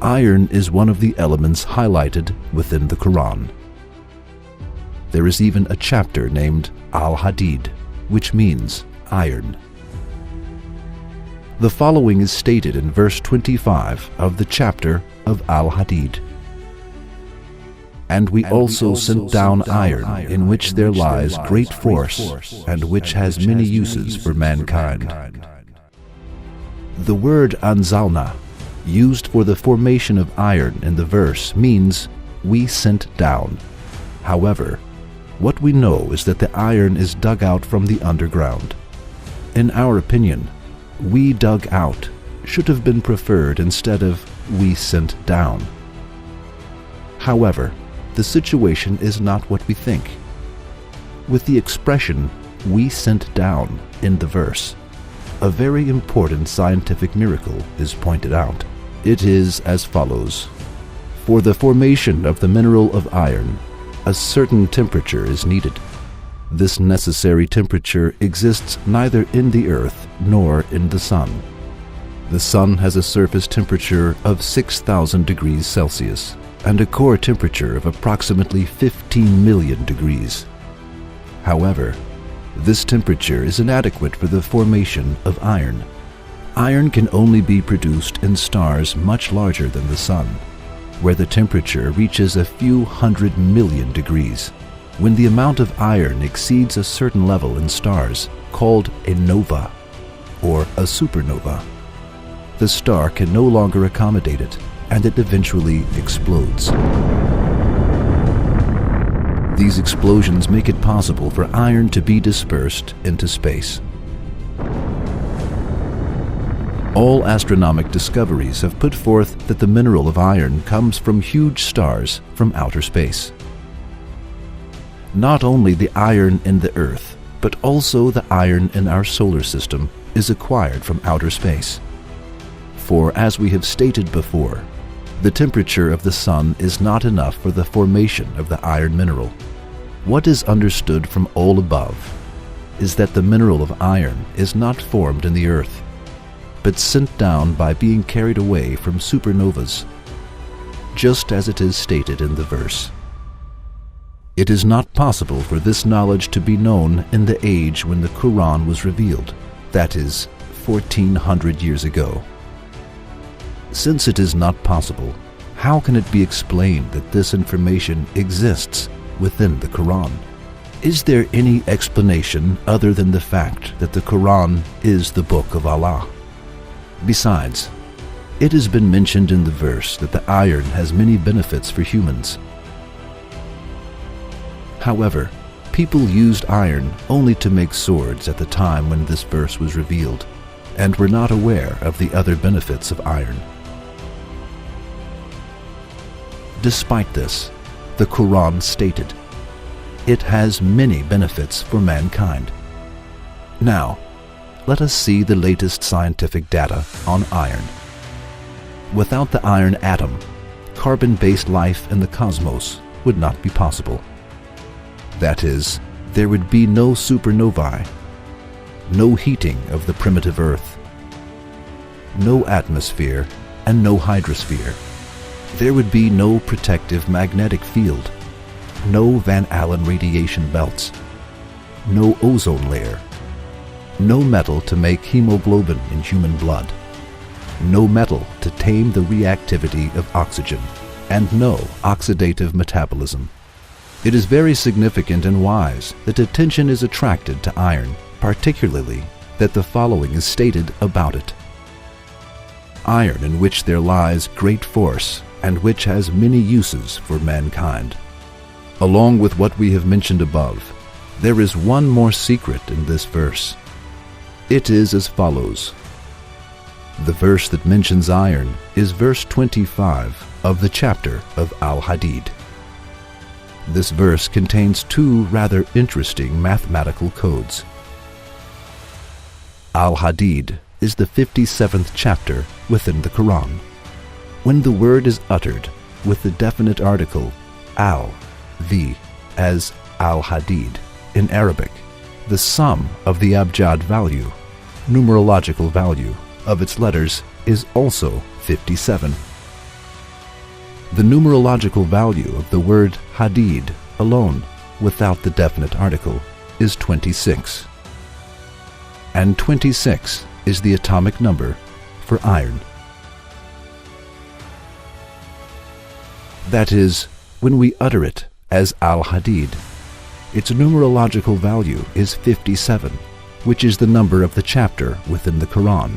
Iron is one of the elements highlighted within the Quran. There is even a chapter named Al-Hadid, which means iron. The following is stated in verse 25 of the chapter of Al-Hadid. And we also sent down iron, in which there lies great force, and which has many uses for mankind. The word anzalna, used for the formation of iron in the verse, means we sent down. However, what we know is that the iron is dug out from the underground. In our opinion, we dug out should have been preferred instead of we sent down. However, the situation is not what we think. With the expression we sent down in the verse, a very important scientific miracle is pointed out. It is as follows. For the formation of the mineral of iron, a certain temperature is needed. This necessary temperature exists neither in the earth nor in the sun. The sun has a surface temperature of 6,000 degrees Celsius and a core temperature of approximately 15 million degrees. However, this temperature is inadequate for the formation of iron. Iron can only be produced in stars much larger than the sun, where the temperature reaches a few 100 million degrees. When the amount of iron exceeds a certain level in stars, called a nova or a supernova, the star can no longer accommodate it, and it eventually explodes. These explosions make it possible for iron to be dispersed into space. All astronomic discoveries have put forth that the mineral of iron comes from huge stars from outer space. Not only the iron in the Earth, but also the iron in our solar system is acquired from outer space. For as we have stated before, the temperature of the sun is not enough for the formation of the iron mineral. What is understood from all above is that the mineral of iron is not formed in the Earth, but sent down by being carried away from supernovas, just as it is stated in the verse. It is not possible for this knowledge to be known in the age when the Quran was revealed, that is, 1400 years ago. Since it is not possible, how can it be explained that this information exists within the Quran? Is there any explanation other than the fact that the Quran is the book of Allah? Besides, it has been mentioned in the verse that the iron has many benefits for humans. However, people used iron only to make swords at the time when this verse was revealed, and were not aware of the other benefits of iron. Despite this, the Quran stated, it has many benefits for mankind. Now, let us see the latest scientific data on iron. Without the iron atom, carbon-based life in the cosmos would not be possible. That is, there would be no supernovae, no heating of the primitive Earth, no atmosphere, and no hydrosphere. There would be no protective magnetic field, no Van Allen radiation belts, no ozone layer, no metal to make hemoglobin in human blood, no metal to tame the reactivity of oxygen, and no oxidative metabolism. It is very significant and wise that attention is attracted to iron, particularly that the following is stated about it. Iron in which there lies great force, and which has many uses for mankind. Along with what we have mentioned above, there is one more secret in this verse. It is as follows. The verse that mentions iron is verse 25 of the chapter of Al-Hadid. This verse contains two rather interesting mathematical codes. Al-Hadid is the 57th chapter within the Quran. When the word is uttered with the definite article al, the, as Al-Hadid in Arabic, the sum of the abjad value, numerological value, of its letters is also 57. The numerological value of the word hadid alone, without the definite article, is 26. And 26 is the atomic number for iron. That is, when we utter it as al-hadid, its numerological value is 57, which is the number of the chapter within the Quran.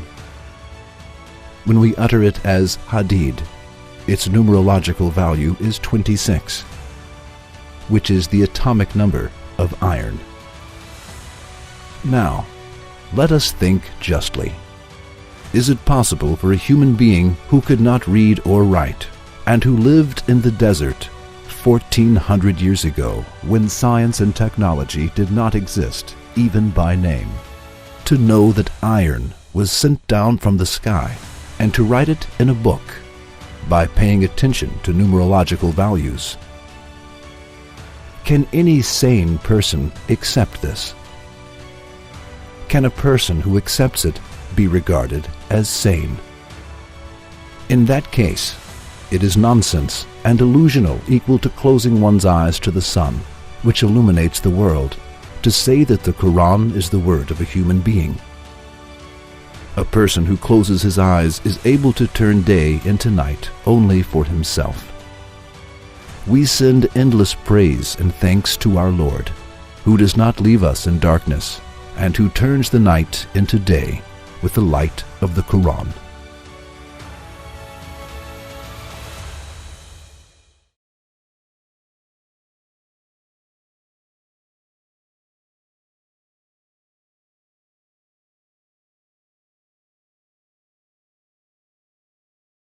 When we utter it as hadid, its numerological value is 26, which is the atomic number of iron. Now, let us think justly. Is it possible for a human being who could not read or write, and who lived in the desert 1400 years ago, when science and technology did not exist, even by name, to know that iron was sent down from the sky, and to write it in a book by paying attention to numerological values? Can any sane person accept this? Can a person who accepts it be regarded as sane? In that case, it is nonsense and delusional equal to closing one's eyes to the sun, which illuminates the world, to say that the Quran is the word of a human being. A person who closes his eyes is able to turn day into night only for himself. We send endless praise and thanks to our Lord, who does not leave us in darkness, and who turns the night into day with the light of the Quran.